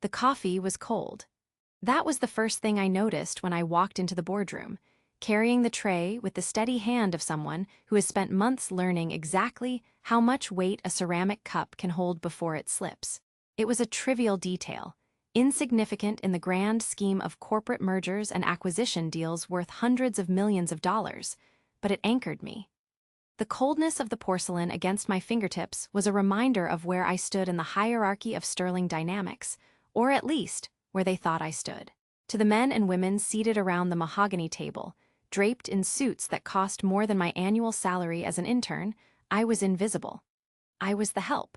The coffee was cold. That was the first thing I noticed when I walked into the boardroom, carrying the tray with the steady hand of someone who has spent months learning exactly how much weight a ceramic cup can hold before it slips. It was a trivial detail, insignificant in the grand scheme of corporate mergers and acquisition deals worth hundreds of millions of dollars, but it anchored me. The coldness of the porcelain against my fingertips was a reminder of where I stood in the hierarchy of sterling dynamics, or at least, where they thought I stood. To the men and women seated around the mahogany table, draped in suits that cost more than my annual salary as an intern, I was invisible. I was the help.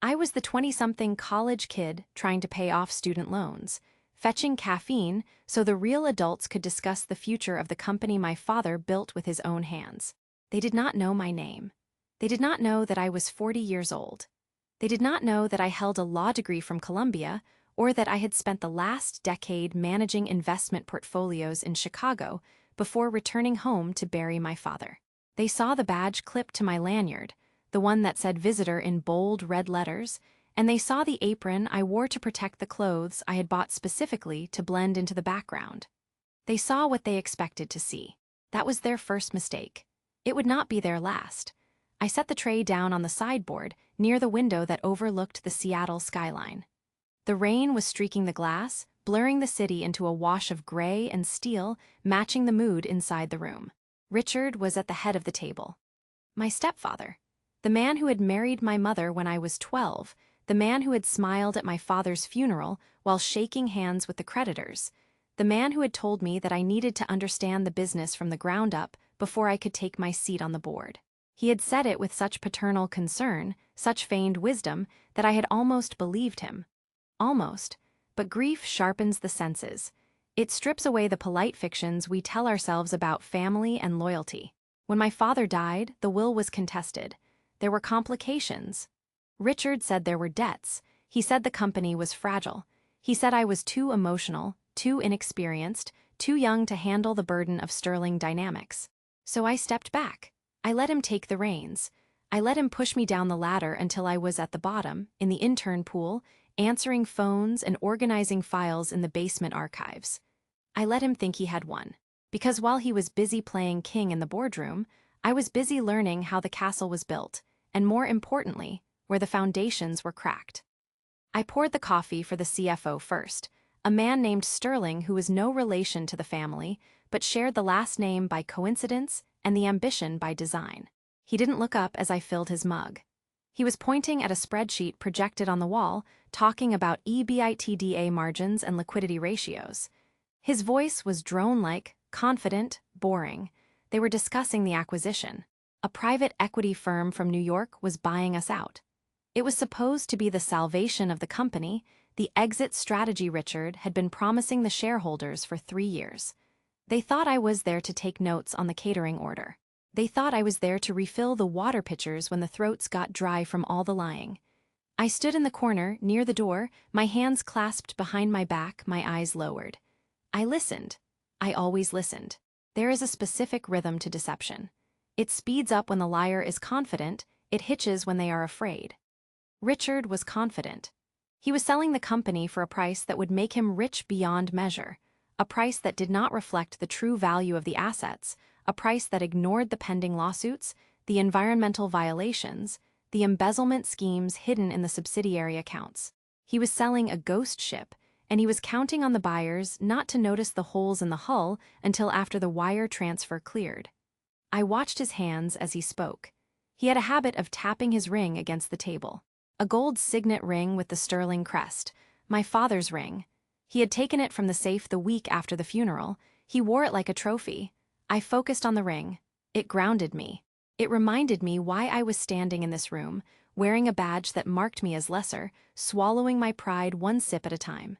I was the 20-something college kid trying to pay off student loans, fetching caffeine so the real adults could discuss the future of the company my father built with his own hands. They did not know my name. They did not know that I was 40 years old. They did not know that I held a law degree from Columbia or that I had spent the last decade managing investment portfolios in Chicago before returning home to bury my father. They saw the badge clipped to my lanyard, the one that said visitor in bold red letters, and they saw the apron I wore to protect the clothes I had bought specifically to blend into the background. They saw what they expected to see. That was their first mistake. It would not be their last. I set the tray down on the sideboard near the window that overlooked the Seattle skyline. The rain was streaking the glass, blurring the city into a wash of gray and steel, matching the mood inside the room. Richard was at the head of the table. My stepfather. The man who had married my mother when I was 12, the man who had smiled at my father's funeral while shaking hands with the creditors, the man who had told me that I needed to understand the business from the ground up before I could take my seat on the board. He had said it with such paternal concern, such feigned wisdom, that I had almost believed him. Almost, but grief sharpens the senses. It strips away the polite fictions we tell ourselves about family and loyalty. When my father died, the will was contested. There were complications. Richard said there were debts. He said the company was fragile. He said I was too emotional, too inexperienced, too young to handle the burden of sterling dynamics. So I stepped back. I let him take the reins. I let him push me down the ladder until I was at the bottom, in the intern pool, answering phones and organizing files in the basement archives. I let him think he had won. Because while he was busy playing king in the boardroom, I was busy learning how the castle was built, and more importantly, where the foundations were cracked. I poured the coffee for the CFO first, a man named Sterling who was no relation to the family, but shared the last name by coincidence and the ambition by design. He didn't look up as I filled his mug. He was pointing at a spreadsheet projected on the wall, talking about EBITDA margins and liquidity ratios. His voice was drone-like, confident, boring. They were discussing the acquisition. A private equity firm from New York was buying us out. It was supposed to be the salvation of the company, the exit strategy Richard had been promising the shareholders for 3 years. They thought I was there to take notes on the catering order. They thought I was there to refill the water pitchers when the throats got dry from all the lying. I stood in the corner, near the door, my hands clasped behind my back, my eyes lowered. I listened. I always listened. There is a specific rhythm to deception. It speeds up when the liar is confident, it hitches when they are afraid. Richard was confident. He was selling the company for a price that would make him rich beyond measure, a price that did not reflect the true value of the assets, a price that ignored the pending lawsuits, the environmental violations, the embezzlement schemes hidden in the subsidiary accounts. He was selling a ghost ship, and he was counting on the buyers not to notice the holes in the hull until after the wire transfer cleared. I watched his hands as he spoke. He had a habit of tapping his ring against the table. A gold signet ring with the sterling crest, my father's ring. He had taken it from the safe the week after the funeral. He wore it like a trophy. I focused on the ring. It grounded me. It reminded me why I was standing in this room, wearing a badge that marked me as lesser, swallowing my pride one sip at a time.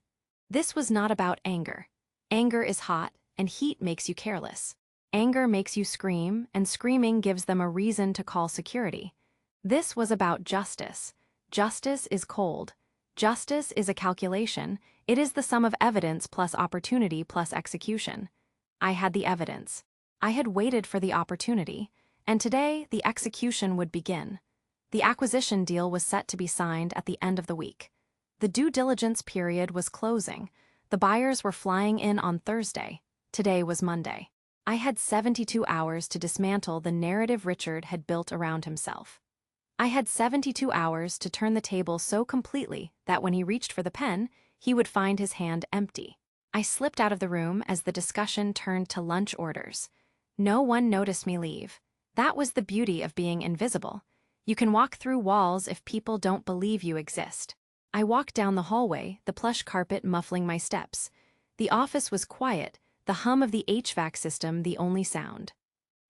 This was not about anger. Anger is hot, and heat makes you careless. Anger makes you scream, and screaming gives them a reason to call security. This was about justice. Justice is cold. Justice is a calculation. It is the sum of evidence plus opportunity plus execution. I had the evidence. I had waited for the opportunity, and today the execution would begin. The acquisition deal was set to be signed at the end of the week. The due diligence period was closing. The buyers were flying in on Thursday. Today was Monday. I had 72 hours to dismantle the narrative Richard had built around himself. I had 72 hours to turn the table so completely that when he reached for the pen, he would find his hand empty. I slipped out of the room as the discussion turned to lunch orders. No one noticed me leave. That was the beauty of being invisible. You can walk through walls if people don't believe you exist. I walked down the hallway, the plush carpet muffling my steps. The office was quiet, the hum of the HVAC system the only sound.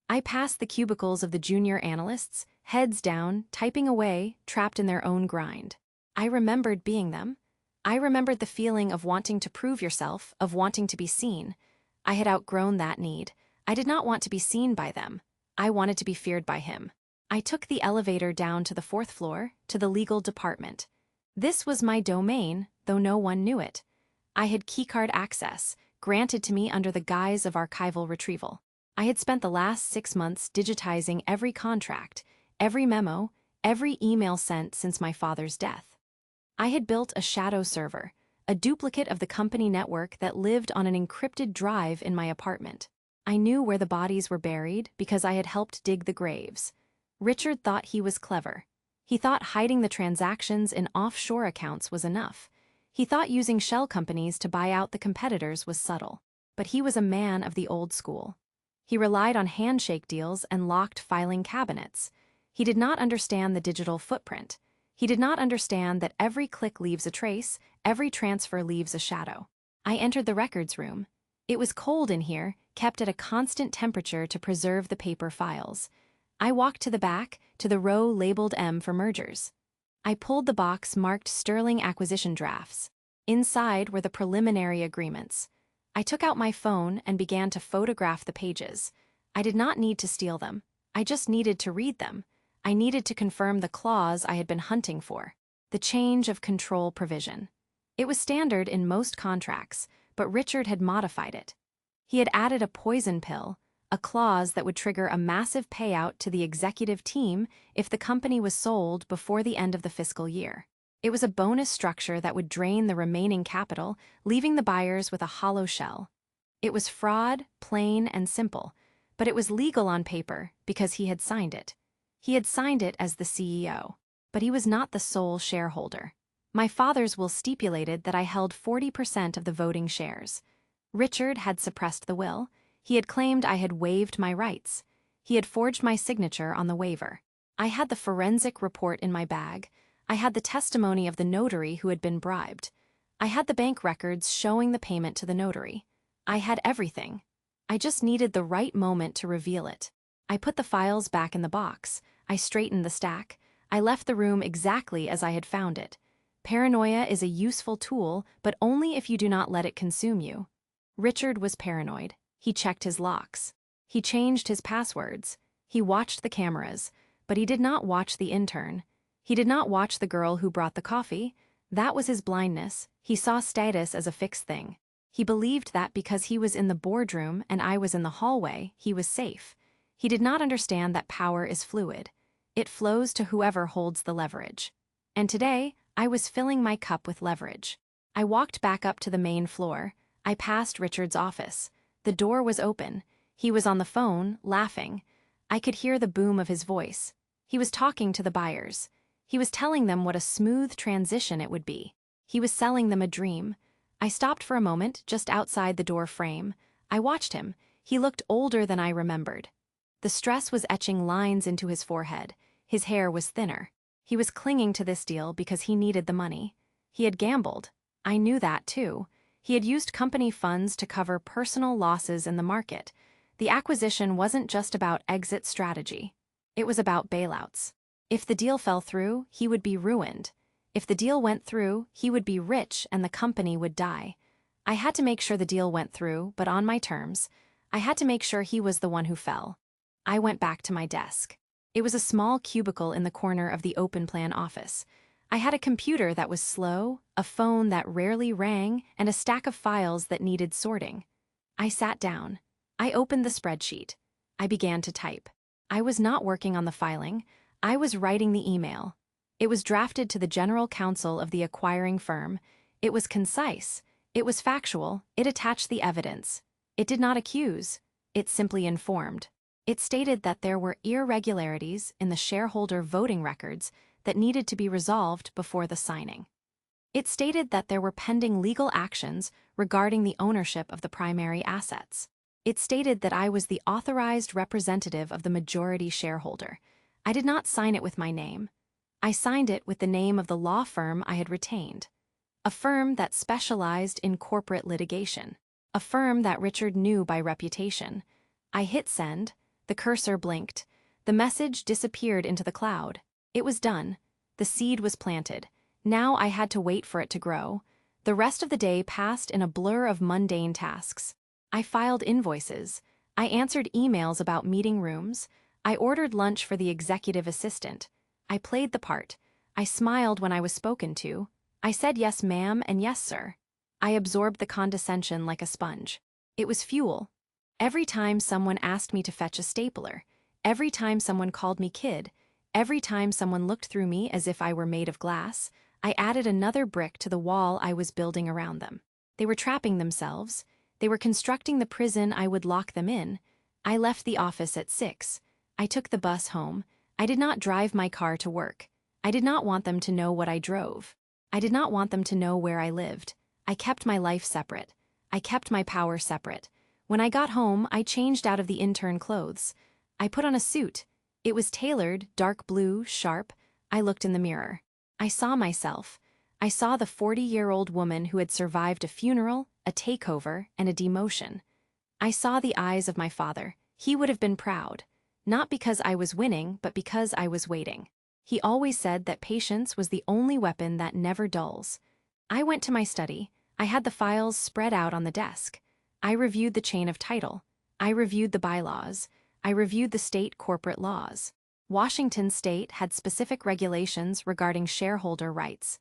I passed the cubicles of the junior analysts, heads down, typing away, trapped in their own grind. I remembered being them. I remembered the feeling of wanting to prove yourself, of wanting to be seen. I had outgrown that need. I did not want to be seen by them. I wanted to be feared by him. I took the elevator down to the 4th floor, to the legal department. This was my domain, though no one knew it. I had keycard access, granted to me under the guise of archival retrieval. I had spent the last 6 months digitizing every contract, every memo, every email sent since my father's death. I had built a shadow server, a duplicate of the company network that lived on an encrypted drive in my apartment. I knew where the bodies were buried because I had helped dig the graves. Richard thought he was clever. He thought hiding the transactions in offshore accounts was enough. He thought using shell companies to buy out the competitors was subtle. But he was a man of the old school. He relied on handshake deals and locked filing cabinets. He did not understand the digital footprint. He did not understand that every click leaves a trace, every transfer leaves a shadow. I entered the records room. It was cold in here, kept at a constant temperature to preserve the paper files. I walked to the back, to the row labeled M for mergers. I pulled the box marked Sterling acquisition drafts. Inside were the preliminary agreements. I took out my phone and began to photograph the pages. I did not need to steal them. I just needed to read them. I needed to confirm the clause I had been hunting for, the change of control provision. It was standard in most contracts, but Richard had modified it. He had added a poison pill, a clause that would trigger a massive payout to the executive team if the company was sold before the end of the fiscal year. It was a bonus structure that would drain the remaining capital, leaving the buyers with a hollow shell. It was fraud, plain and simple, but it was legal on paper because he had signed it. He had signed it as the CEO, but he was not the sole shareholder. My father's will stipulated that I held 40% of the voting shares. Richard had suppressed the will. He had claimed I had waived my rights. He had forged my signature on the waiver. I had the forensic report in my bag. I had the testimony of the notary who had been bribed. I had the bank records showing the payment to the notary. I had everything. I just needed the right moment to reveal it. I put the files back in the box. I straightened the stack. I left the room exactly as I had found it. Paranoia is a useful tool, but only if you do not let it consume you. Richard was paranoid. He checked his locks. He changed his passwords. He watched the cameras, but he did not watch the intern. He did not watch the girl who brought the coffee. That was his blindness. He saw status as a fixed thing. He believed that because he was in the boardroom and I was in the hallway, he was safe. He did not understand that power is fluid. It flows to whoever holds the leverage. And today, I was filling my cup with leverage. I walked back up to the main floor. I passed Richard's office. The door was open. He was on the phone, laughing. I could hear the boom of his voice. He was talking to the buyers. He was telling them what a smooth transition it would be. He was selling them a dream. I stopped for a moment, just outside the door frame. I watched him. He looked older than I remembered. The stress was etching lines into his forehead. His hair was thinner. He was clinging to this deal because he needed the money. He had gambled. I knew that, too. He had used company funds to cover personal losses in the market. The acquisition wasn't just about exit strategy. It was about bailouts. If the deal fell through, he would be ruined. If the deal went through, he would be rich and the company would die. I had to make sure the deal went through, but on my terms. I had to make sure he was the one who fell. I went back to my desk. It was a small cubicle in the corner of the open plan office. I had a computer that was slow, a phone that rarely rang, and a stack of files that needed sorting. I sat down. I opened the spreadsheet. I began to type. I was not working on the filing. I was writing the email. It was drafted to the general counsel of the acquiring firm. It was concise. It was factual. It attached the evidence. It did not accuse. It simply informed. It stated that there were irregularities in the shareholder voting records that needed to be resolved before the signing. It stated that there were pending legal actions regarding the ownership of the primary assets. It stated that I was the authorized representative of the majority shareholder. I did not sign it with my name. I signed it with the name of the law firm I had retained. A firm that specialized in corporate litigation. A firm that Richard knew by reputation. I hit send. The cursor blinked. The message disappeared into the cloud. It was done. The seed was planted. Now I had to wait for it to grow. The rest of the day passed in a blur of mundane tasks. I filed invoices. I answered emails about meeting rooms. I ordered lunch for the executive assistant. I played the part. I smiled when I was spoken to. I said yes, ma'am, and yes, sir. I absorbed the condescension like a sponge. It was fuel. Every time someone asked me to fetch a stapler, every time someone called me kid, every time someone looked through me as if I were made of glass, I added another brick to the wall I was building around them. They were trapping themselves. They were constructing the prison I would lock them in. I left the office at 6. I took the bus home. I did not drive my car to work. I did not want them to know what I drove. I did not want them to know where I lived. I kept my life separate. I kept my power separate. When I got home, I changed out of the intern clothes. I put on a suit. It was tailored, dark blue, sharp. I looked in the mirror. I saw myself. I saw the 40-year-old woman who had survived a funeral, a takeover, and a demotion. I saw the eyes of my father. He would have been proud. Not because I was winning, but because I was waiting. He always said that patience was the only weapon that never dulls. I went to my study. I had the files spread out on the desk. I reviewed the chain of title. I reviewed the bylaws. I reviewed the state corporate laws. Washington state had specific regulations regarding shareholder rights.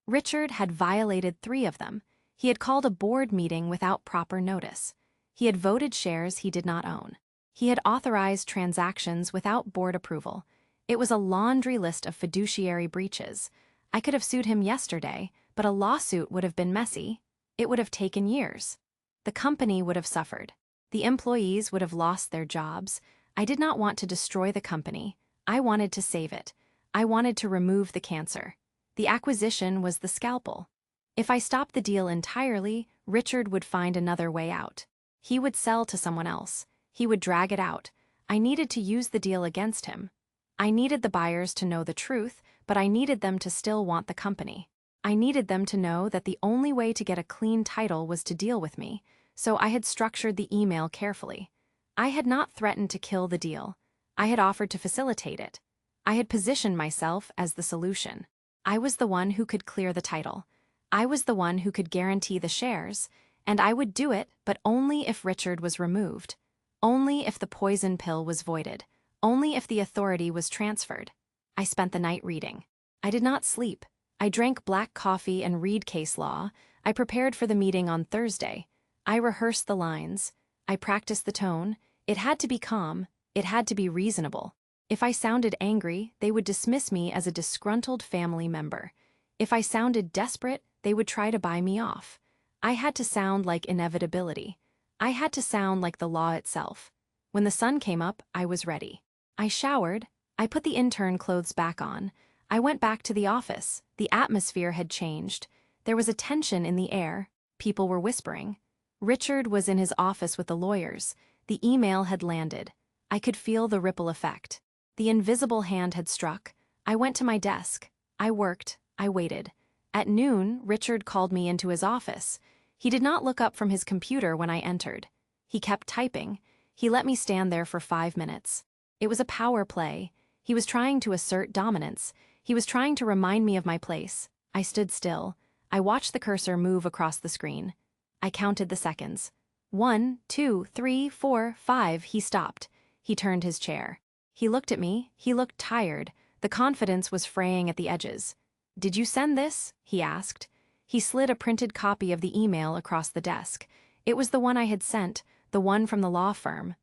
Richard had violated 3 of them. He had called a board meeting without proper notice. He had voted shares he did not own. He had authorized transactions without board approval. It was a laundry list of fiduciary breaches. I could have sued him yesterday, but a lawsuit would have been messy. It would have taken years. The company would have suffered. The employees would have lost their jobs. I did not want to destroy the company. I wanted to save it. I wanted to remove the cancer. The acquisition was the scalpel. If I stopped the deal entirely, Richard would find another way out. He would sell to someone else. He would drag it out. I needed to use the deal against him. I needed the buyers to know the truth, but I needed them to still want the company. I needed them to know that the only way to get a clean title was to deal with me, so I had structured the email carefully. I had not threatened to kill the deal. I had offered to facilitate it. I had positioned myself as the solution. I was the one who could clear the title. I was the one who could guarantee the shares, and I would do it, but only if Richard was removed. Only if the poison pill was voided. Only if the authority was transferred. I spent the night reading. I did not sleep. I drank black coffee and read case law. I prepared for the meeting on Thursday. I rehearsed the lines. I practiced the tone. It had to be calm. It had to be reasonable. If I sounded angry, they would dismiss me as a disgruntled family member. If I sounded desperate, they would try to buy me off. I had to sound like inevitability. I had to sound like the law itself. When the sun came up, I was ready. I showered. I put the intern clothes back on. I went back to the office. The atmosphere had changed. There was a tension in the air. People were whispering. Richard was in his office with the lawyers. The email had landed. I could feel the ripple effect. The invisible hand had struck. I went to my desk. I worked. I waited. At noon, Richard called me into his office. He did not look up from his computer when I entered. He kept typing. He let me stand there for 5 minutes. It was a power play. He was trying to assert dominance. He was trying to remind me of my place. I stood still. I watched the cursor move across the screen. I counted the seconds. 1, 2, 3, 4, 5. He stopped. He turned his chair. He looked at me. He looked tired. The confidence was fraying at the edges. "Did you send this?" he asked. He slid a printed copy of the email across the desk. It was the one I had sent, the one from the law firm.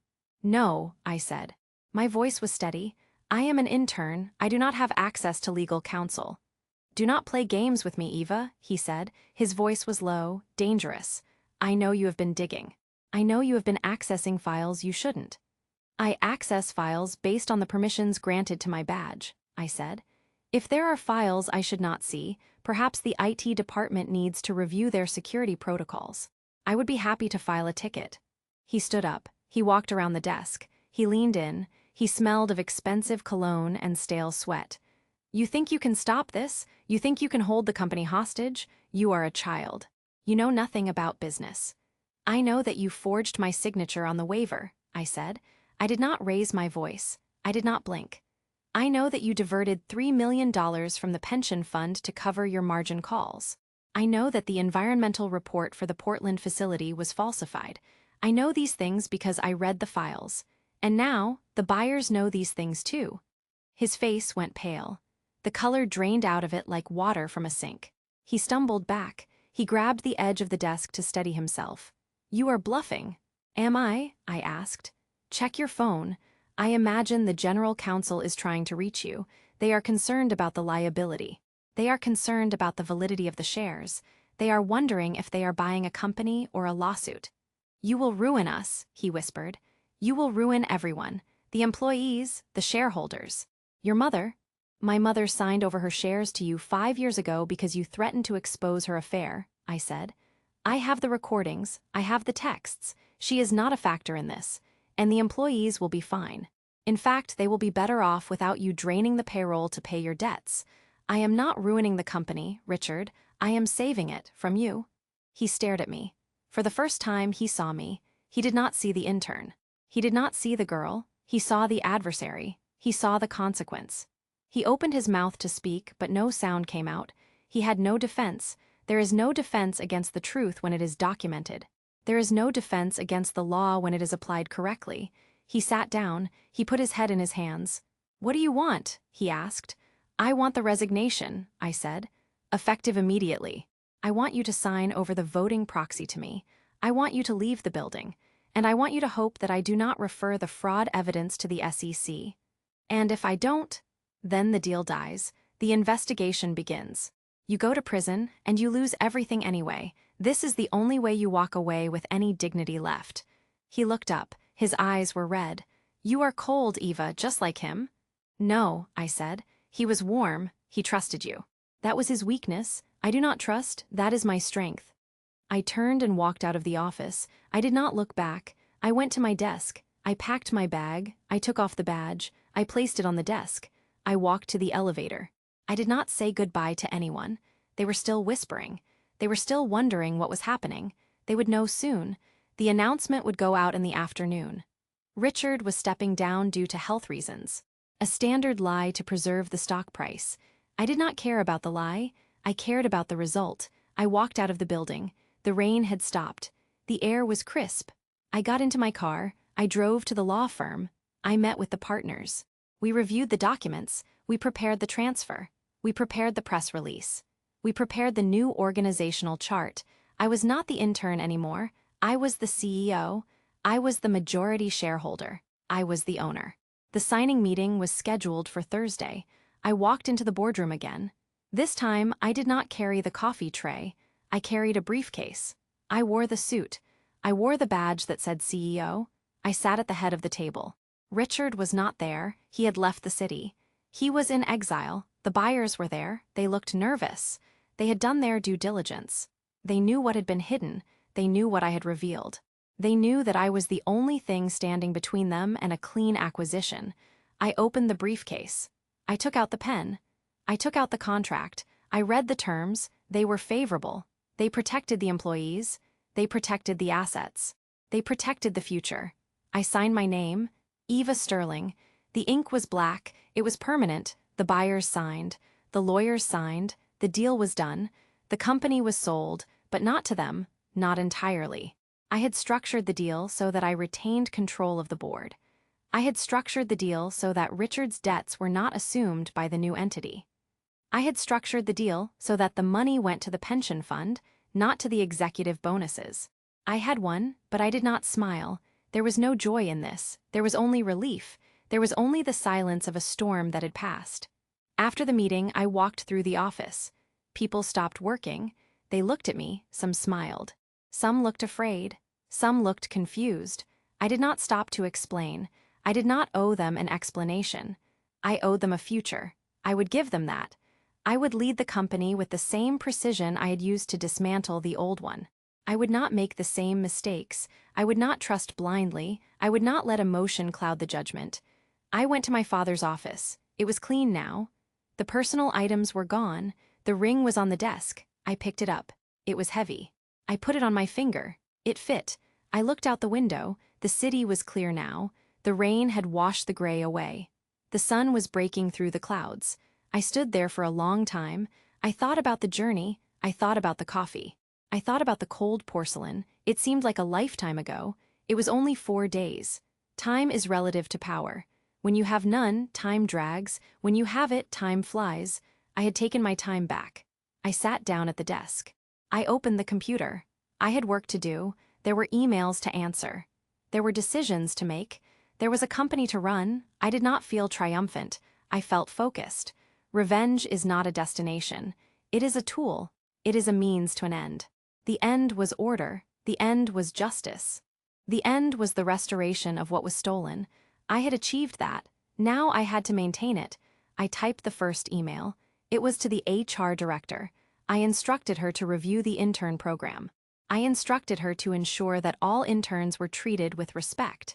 "No," I said. My voice was steady. I am an intern. I do not have access to legal counsel. Do not play games with me, Eva, he said. His voice was low, dangerous. I know you have been digging. I know you have been accessing files you shouldn't. I access files based on the permissions granted to my badge, I said. If there are files I should not see, perhaps the IT department needs to review their security protocols. I would be happy to file a ticket. He stood up. He walked around the desk. He leaned in. He smelled of expensive cologne and stale sweat. You think you can stop this? You think you can hold the company hostage? You are a child. You know nothing about business. I know that you forged my signature on the waiver, I said. I did not raise my voice. I did not blink. I know that you diverted $3 million from the pension fund to cover your margin calls. I know that the environmental report for the Portland facility was falsified. I know these things because I read the files. And now, the buyers know these things too. His face went pale. The color drained out of it like water from a sink. He stumbled back. He grabbed the edge of the desk to steady himself. You are bluffing. Am I asked. Check your phone. I imagine the general counsel is trying to reach you. They are concerned about the liability. They are concerned about the validity of the shares. They are wondering if they are buying a company or a lawsuit. You will ruin us, he whispered. You will ruin everyone. The employees, the shareholders. Your mother. My mother signed over her shares to you 5 years ago because you threatened to expose her affair, I said. I have the recordings. I have the texts. She is not a factor in this. And the employees will be fine. In fact, they will be better off without you draining the payroll to pay your debts. I am not ruining the company, Richard. I am saving it from you. He stared at me. For the first time, he saw me. He did not see the intern. He did not see the girl. He saw the adversary. He saw the consequence. He opened his mouth to speak, but no sound came out. He had no defense. There is no defense against the truth when it is documented. There is no defense against the law when it is applied correctly. He sat down. He put his head in his hands. What do you want? He asked. I want the resignation, I said. Effective immediately. I want you to sign over the voting proxy to me. I want you to leave the building. And I want you to hope that I do not refer the fraud evidence to the SEC. And if I don't, then the deal dies. The investigation begins. You go to prison, and you lose everything anyway. This is the only way you walk away with any dignity left. He looked up. His eyes were red. You are cold, Eva, just like him. No, I said. He was warm. He trusted you. That was his weakness. I do not trust. That is my strength. I turned and walked out of the office. I did not look back. I went to my desk. I packed my bag. I took off the badge. I placed it on the desk. I walked to the elevator. I did not say goodbye to anyone. They were still whispering. They were still wondering what was happening. They would know soon. The announcement would go out in the afternoon. Richard was stepping down due to health reasons. A standard lie to preserve the stock price. I did not care about the lie. I cared about the result. I walked out of the building. The rain had stopped. The air was crisp. I got into my car. I drove to the law firm. I met with the partners. We reviewed the documents. We prepared the transfer. We prepared the press release. We prepared the new organizational chart. I was not the intern anymore. I was the CEO. I was the majority shareholder. I was the owner. The signing meeting was scheduled for Thursday. I walked into the boardroom again. This time, I did not carry the coffee tray. I carried a briefcase. I wore the suit. I wore the badge that said CEO. I sat at the head of the table. Richard was not there. He had left the city. He was in exile. The buyers were there. They looked nervous. They had done their due diligence. They knew what had been hidden. They knew what I had revealed. They knew that I was the only thing standing between them and a clean acquisition. I opened the briefcase. I took out the pen. I took out the contract. I read the terms. They were favorable. They protected the employees. They protected the assets. They protected the future. I signed my name, Eva Sterling. The ink was black. It was permanent. The buyers signed. The lawyers signed. The deal was done. The company was sold, but not to them, not entirely. I had structured the deal so that I retained control of the board. I had structured the deal so that Richard's debts were not assumed by the new entity. I had structured the deal so that the money went to the pension fund, not to the executive bonuses. I had one, but I did not smile. There was no joy in this. There was only relief. There was only the silence of a storm that had passed. After the meeting, I walked through the office. People stopped working. They looked at me, some smiled. Some looked afraid. Some looked confused. I did not stop to explain. I did not owe them an explanation. I owed them a future. I would give them that. I would lead the company with the same precision I had used to dismantle the old one. I would not make the same mistakes. I would not trust blindly. I would not let emotion cloud the judgment. I went to my father's office. It was clean now. The personal items were gone. The ring was on the desk. I picked it up. It was heavy. I put it on my finger. It fit. I looked out the window. The city was clear now. The rain had washed the gray away. The sun was breaking through the clouds. I stood there for a long time. I thought about the journey. I thought about the coffee. I thought about the cold porcelain. It seemed like a lifetime ago. It was only 4 days. Time is relative to power. When you have none, time drags. When you have it, time flies. I had taken my time back. I sat down at the desk. I opened the computer. I had work to do. There were emails to answer. There were decisions to make. There was a company to run. I did not feel triumphant. I felt focused. Revenge is not a destination. It is a tool. It is a means to an end. The end was order. The end was justice. The end was the restoration of what was stolen. I had achieved that. Now I had to maintain it. I typed the first email. It was to the HR director. I instructed her to review the intern program. I instructed her to ensure that all interns were treated with respect.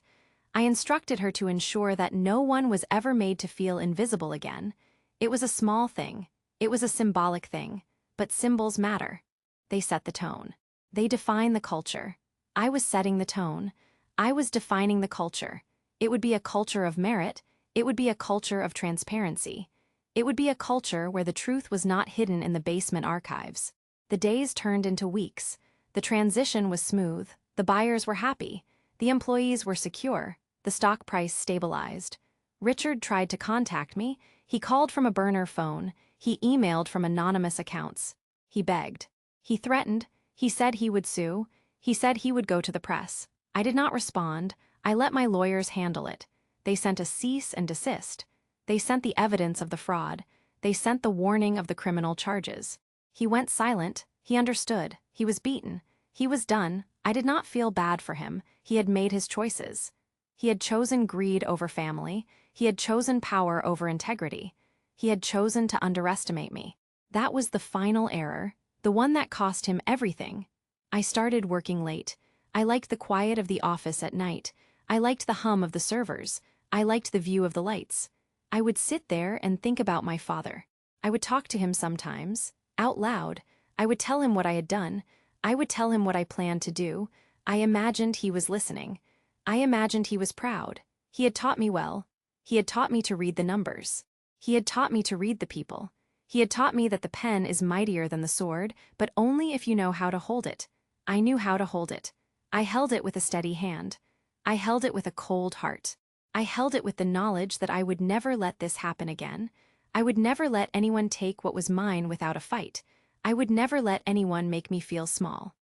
I instructed her to ensure that no one was ever made to feel invisible again. It was a small thing. It was a symbolic thing. But symbols matter. They set the tone. They define the culture. I was setting the tone. I was defining the culture. It would be a culture of merit. It would be a culture of transparency. It would be a culture where the truth was not hidden in the basement archives. The days turned into weeks. The transition was smooth. The buyers were happy. The employees were secure. The stock price stabilized. Richard tried to contact me. He called from a burner phone. He emailed from anonymous accounts. He begged. He threatened. He said he would sue. He said he would go to the press. I did not respond. I let my lawyers handle it. They sent a cease and desist. They sent the evidence of the fraud. They sent the warning of the criminal charges. He went silent. He understood. He was beaten. He was done. I did not feel bad for him. He had made his choices. He had chosen greed over family. He had chosen power over integrity. He had chosen to underestimate me. That was the final error, the one that cost him everything. I started working late. I liked the quiet of the office at night. I liked the hum of the servers. I liked the view of the lights. I would sit there and think about my father. I would talk to him sometimes, out loud. I would tell him what I had done. I would tell him what I planned to do. I imagined he was listening. I imagined he was proud. He had taught me well. He had taught me to read the numbers. He had taught me to read the people. He had taught me that the pen is mightier than the sword, but only if you know how to hold it. I knew how to hold it. I held it with a steady hand. I held it with a cold heart. I held it with the knowledge that I would never let this happen again. I would never let anyone take what was mine without a fight. I would never let anyone make me feel small.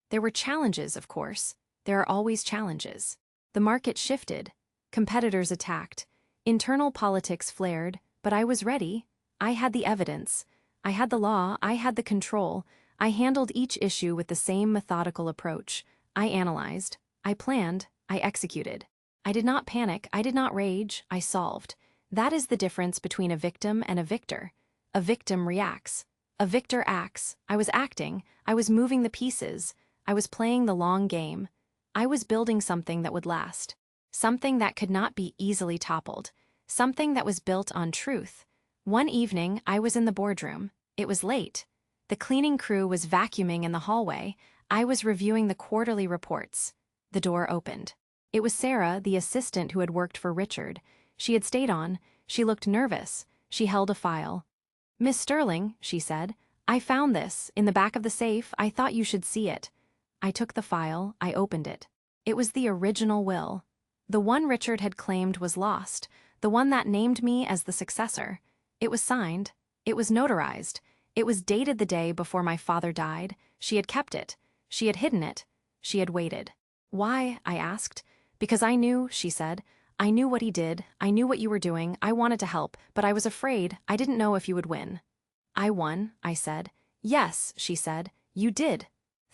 There were challenges, of course. There are always challenges. The market shifted. Competitors attacked. Internal politics flared, but I was ready. I had the evidence. I had the law. I had the control. I handled each issue with the same methodical approach. I analyzed. I planned. I executed. I did not panic. I did not rage. I solved. That is the difference between a victim and a victor. A victim reacts. A victor acts. I was acting. I was moving the pieces. I was playing the long game. I was building something that would last. Something that could not be easily toppled. Something that was built on truth. One evening, I was in the boardroom. It was late. The cleaning crew was vacuuming in the hallway. I was reviewing the quarterly reports. The door opened. It was Sarah, the assistant who had worked for Richard. She had stayed on. She looked nervous. She held a file. "Miss Sterling," she said, "I found this, in the back of the safe. I thought you should see it." I took the file. I opened it. It was the original will. The one Richard had claimed was lost. The one that named me as the successor. It was signed. It was notarized. It was dated the day before my father died. She had kept it. She had hidden it. She had waited. "Why?" I asked. "Because I knew," she said. I knew what he did, I knew what you were doing, I wanted to help, but I was afraid, I didn't know if you would win. I won, I said. Yes, she said. You did.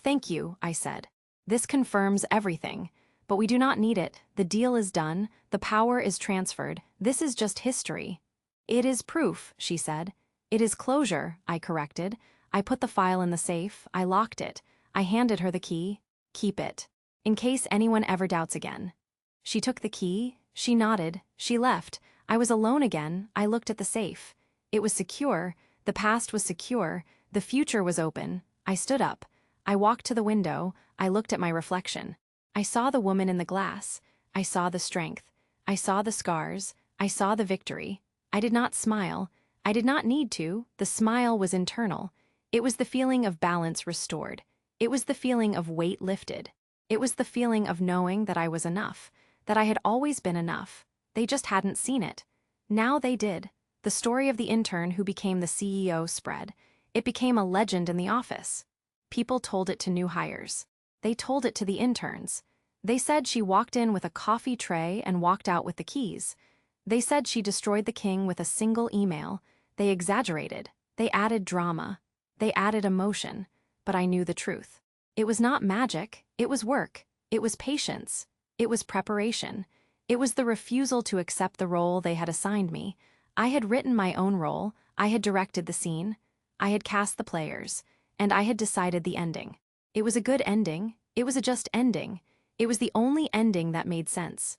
Thank you, I said. This confirms everything. But we do not need it, the deal is done, the power is transferred, this is just history. It is proof, she said. It is closure, I corrected. I put the file in the safe, I locked it. I handed her the key. Keep it. In case anyone ever doubts again. She took the key, she nodded, she left. I was alone again, I looked at the safe. It was secure, the past was secure, the future was open. I stood up. I walked to the window, I looked at my reflection. I saw the woman in the glass. I saw the strength. I saw the scars. I saw the victory. I did not smile. I did not need to. The smile was internal. It was the feeling of balance restored. It was the feeling of weight lifted. It was the feeling of knowing that I was enough, that I had always been enough. They just hadn't seen it. Now they did. The story of the intern who became the CEO spread. It became a legend in the office. People told it to new hires. They told it to the interns. They said she walked in with a coffee tray and walked out with the keys. They said she destroyed the king with a single email. They exaggerated. They added drama. They added emotion. But I knew the truth. It was not magic. It was work. It was patience. It was preparation. It was the refusal to accept the role they had assigned me. I had written my own role. I had directed the scene. I had cast the players. And I had decided the ending. It was a good ending. It was a just ending. It was the only ending that made sense.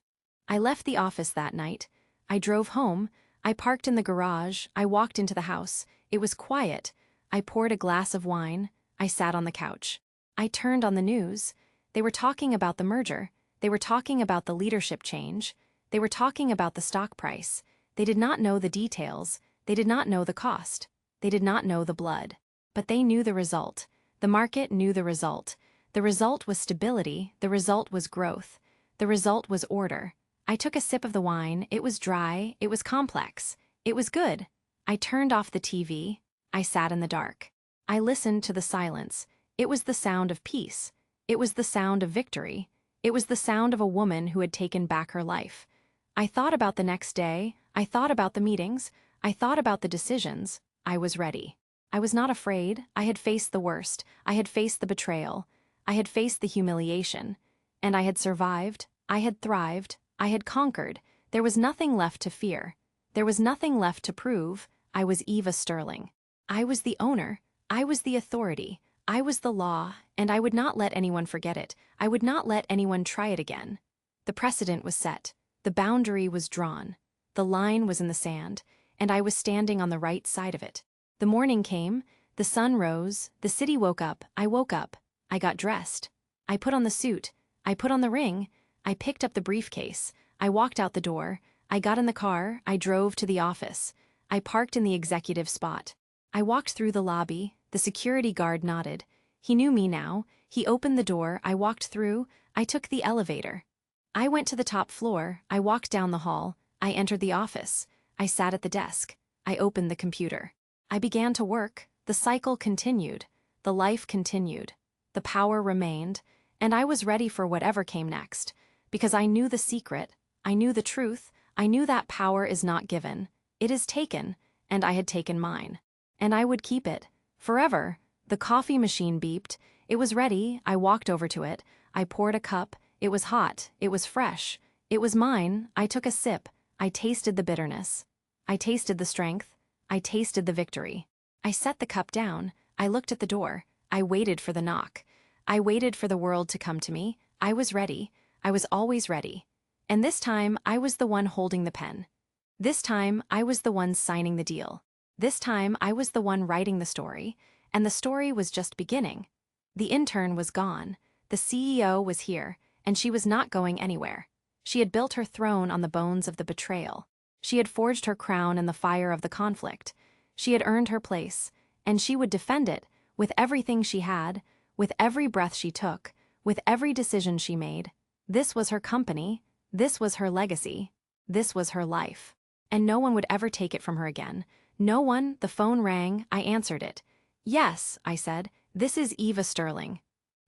I left the office that night. I drove home. I parked in the garage. I walked into the house. It was quiet. I poured a glass of wine. I sat on the couch. I turned on the news. They were talking about the merger. They were talking about the leadership change. They were talking about the stock price. They did not know the details. They did not know the cost. They did not know the blood. But they knew the result. The market knew the result. The result was stability. The result was growth. The result was order. I took a sip of the wine. It was dry. It was complex. It was good. I turned off the TV. I sat in the dark. I listened to the silence. It was the sound of peace. It was the sound of victory. It was the sound of a woman who had taken back her life. I thought about the next day. I thought about the meetings. I thought about the decisions. I was ready. I was not afraid. I had faced the worst. I had faced the betrayal. I had faced the humiliation. And I had survived. I had thrived. I had conquered. There was nothing left to fear. There was nothing left to prove. I was Eva Sterling. I was the owner. I was the authority. I was the law, and I would not let anyone forget it. I would not let anyone try it again. The precedent was set. The boundary was drawn. The line was in the sand, and I was standing on the right side of it. The morning came, the sun rose, the city woke up, I woke up, I got dressed. I put on the suit, I put on the ring, I picked up the briefcase, I walked out the door, I got in the car, I drove to the office. I parked in the executive spot. I walked through the lobby, the security guard nodded. He knew me now, he opened the door, I walked through, I took the elevator. I went to the top floor, I walked down the hall, I entered the office. I sat at the desk, I opened the computer. I began to work, the cycle continued, the life continued, the power remained, and I was ready for whatever came next, because I knew the secret, I knew the truth, I knew that power is not given, it is taken, and I had taken mine. And I would keep it, forever. The coffee machine beeped, it was ready, I walked over to it, I poured a cup, it was hot, it was fresh, it was mine, I took a sip, I tasted the bitterness. I tasted the strength. I tasted the victory. I set the cup down. I looked at the door. I waited for the knock. I waited for the world to come to me. I was ready. I was always ready. And this time, I was the one holding the pen. This time, I was the one signing the deal. This time, I was the one writing the story. And the story was just beginning. The intern was gone. The CEO was here, and she was not going anywhere. She had built her throne on the bones of the betrayal. She had forged her crown in the fire of the conflict. She had earned her place, and she would defend it with everything she had, with every breath she took, with every decision she made. This was her company. This was her legacy. This was her life. And no one would ever take it from her again. No one. The phone rang. I answered it. Yes, I said. This is Eva Sterling.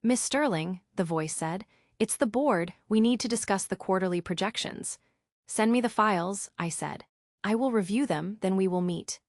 Miss Sterling, the voice said. It's the board. We need to discuss the quarterly projections. Send me the files, I said. I will review them, then we will meet.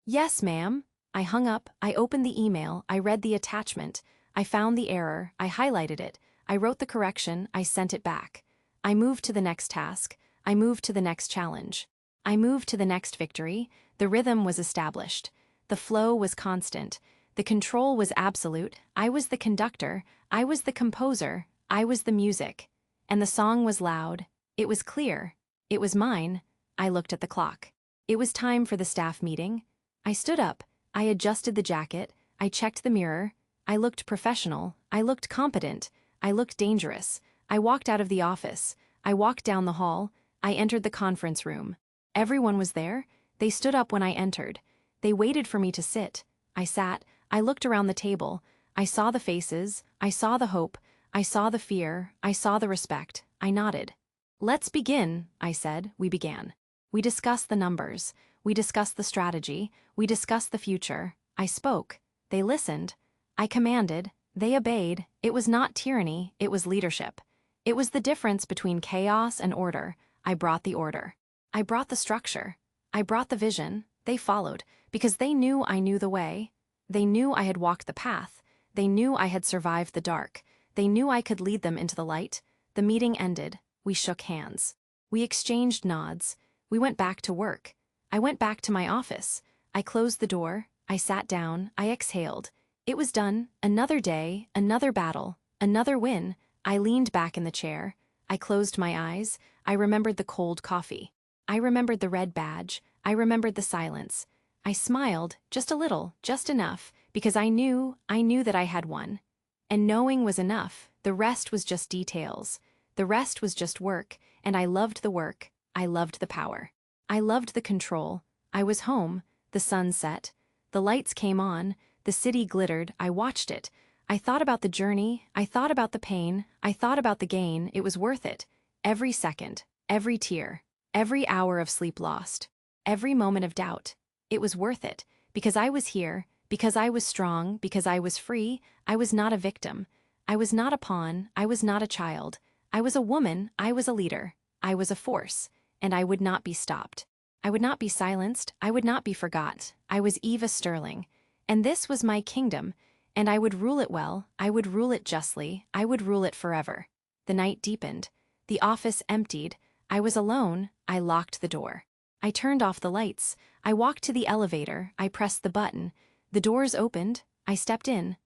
Yes, ma'am. I hung up, I opened the email, I read the attachment, I found the error, I highlighted it, I wrote the correction, I sent it back. I moved to the next task, I moved to the next challenge. I moved to the next victory, the rhythm was established. The flow was constant, the control was absolute, I was the conductor, I was the composer, I was the music. And the song was loud, it was clear, it was mine. I looked at the clock. It was time for the staff meeting. I stood up, I adjusted the jacket, I checked the mirror, I looked professional, I looked competent, I looked dangerous. I walked out of the office, I walked down the hall, I entered the conference room. Everyone was there, they stood up when I entered. They waited for me to sit. I sat, I looked around the table, I saw the faces, I saw the hope, I saw the fear, I saw the respect, I nodded. Let's begin, I said. We began. We discussed the numbers, we discussed the strategy, we discussed the future. I spoke. They listened. I commanded. They obeyed. It was not tyranny, it was leadership. It was the difference between chaos and order. I brought the order. I brought the structure. I brought the vision. They followed, because they knew I knew the way. They knew I had walked the path. They knew I had survived the dark. They knew I could lead them into the light. The meeting ended. We shook hands. We exchanged nods. We went back to work. I went back to my office. I closed the door. I sat down. I exhaled. It was done. Another day, another battle, another win. I leaned back in the chair. I closed my eyes. I remembered the cold coffee. I remembered the red badge. I remembered the silence. I smiled, just a little, just enough, because I knew that I had won. And knowing was enough. The rest was just details. The rest was just work, and I loved the work. I loved the power. I loved the control. I was home. The sun set. The lights came on. The city glittered. I watched it. I thought about the journey. I thought about the pain. I thought about the gain. It was worth it. Every second, every tear, every hour of sleep lost, every moment of doubt. It was worth it, because I was here, because I was strong, because I was free. I was not a victim. I was not a pawn. I was not a child. I was a woman. I was a leader. I was a force, and I would not be stopped. I would not be silenced. I would not be forgot. I was Eva Sterling, and this was my kingdom, and I would rule it well. I would rule it justly. I would rule it forever. The night deepened. The office emptied. I was alone. I locked the door. I turned off the lights. I walked to the elevator. I pressed the button. The doors opened. I stepped in.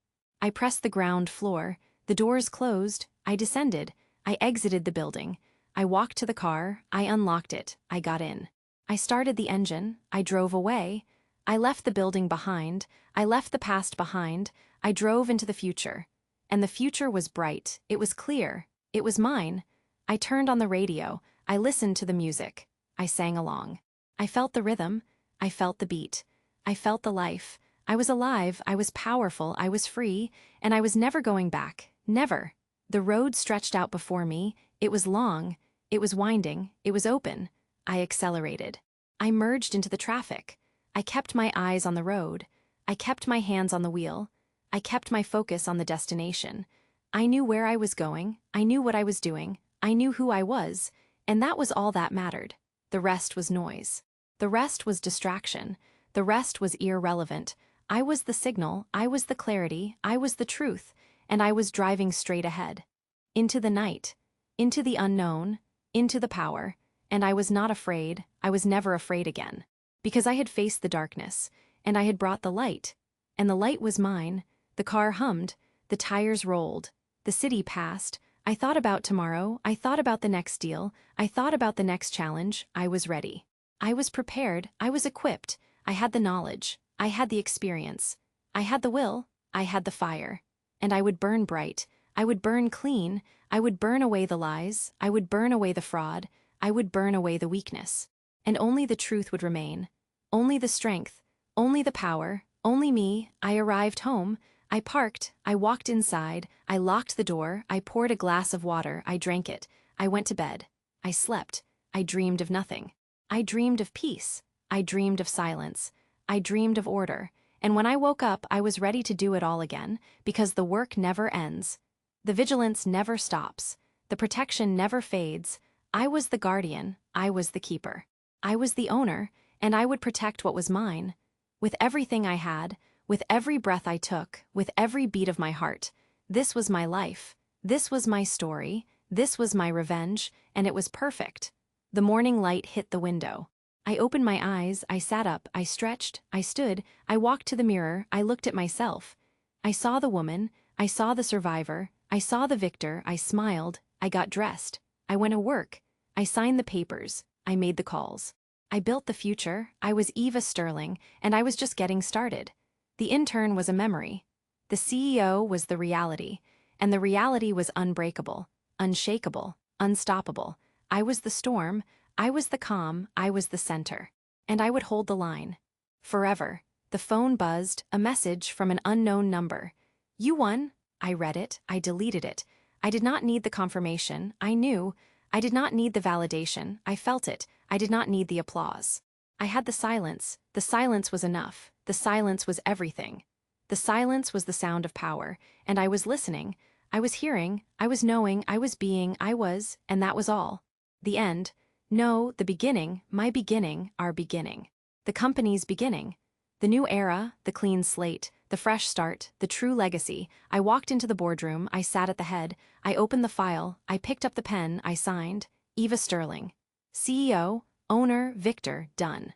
I pressed the ground floor. The doors closed. I descended. I exited the building. I walked to the car. I unlocked it. I got in. I started the engine. I drove away. I left the building behind. I left the past behind. I drove into the future. And the future was bright. It was clear. It was mine. I turned on the radio. I listened to the music. I sang along. I felt the rhythm. I felt the beat. I felt the life. I was alive. I was powerful. I was free. And I was never going back. Never. The road stretched out before me. It was long. It was winding. It was open. I accelerated. I merged into the traffic. I kept my eyes on the road. I kept my hands on the wheel. I kept my focus on the destination. I knew where I was going. I knew what I was doing. I knew who I was. And that was all that mattered. The rest was noise. The rest was distraction. The rest was irrelevant. I was the signal. I was the clarity. I was the truth. And I was driving straight ahead. Into the night. Into the unknown. Into the power. And I was not afraid. I was never afraid again. Because I had faced the darkness. And I had brought the light. And the light was mine. The car hummed. The tires rolled. The city passed. I thought about tomorrow. I thought about the next deal. I thought about the next challenge. I was ready. I was prepared. I was equipped. I had the knowledge. I had the experience. I had the will. I had the fire. And I would burn bright. I would burn clean. I would burn away the lies. I would burn away the fraud. I would burn away the weakness. And only the truth would remain. Only the strength. Only the power. Only me. I arrived home. I parked. I walked inside. I locked the door. I poured a glass of water. I drank it. I went to bed. I slept. I dreamed of nothing. I dreamed of peace. I dreamed of silence. I dreamed of order. And when I woke up, I was ready to do it all again, because the work never ends. The vigilance never stops. The protection never fades. I was the guardian. I was the keeper. I was the owner, and I would protect what was mine. With everything I had, with every breath I took, with every beat of my heart. This was my life. This was my story. This was my revenge, and it was perfect. The morning light hit the window. I opened my eyes, I sat up, I stretched, I stood, I walked to the mirror, I looked at myself. I saw the woman, I saw the survivor, I saw the victor, I smiled, I got dressed. I went to work. I signed the papers, I made the calls. I built the future, I was Eva Sterling, and I was just getting started. The intern was a memory. The CEO was the reality, and the reality was unbreakable, unshakable, unstoppable. I was the storm, I was the calm, I was the center. And I would hold the line. Forever. The phone buzzed, a message from an unknown number. You won. I read it, I deleted it. I did not need the confirmation, I knew. I did not need the validation, I felt it. I did not need the applause. I had the silence was enough. The silence was everything. The silence was the sound of power, and I was listening. I was hearing, I was knowing, I was being, and that was all. The end. No, the beginning, my beginning, our beginning. The company's beginning. The new era, the clean slate, the fresh start, the true legacy. I walked into the boardroom, I sat at the head, I opened the file, I picked up the pen, I signed. Eva Sterling. CEO, owner, victor, done.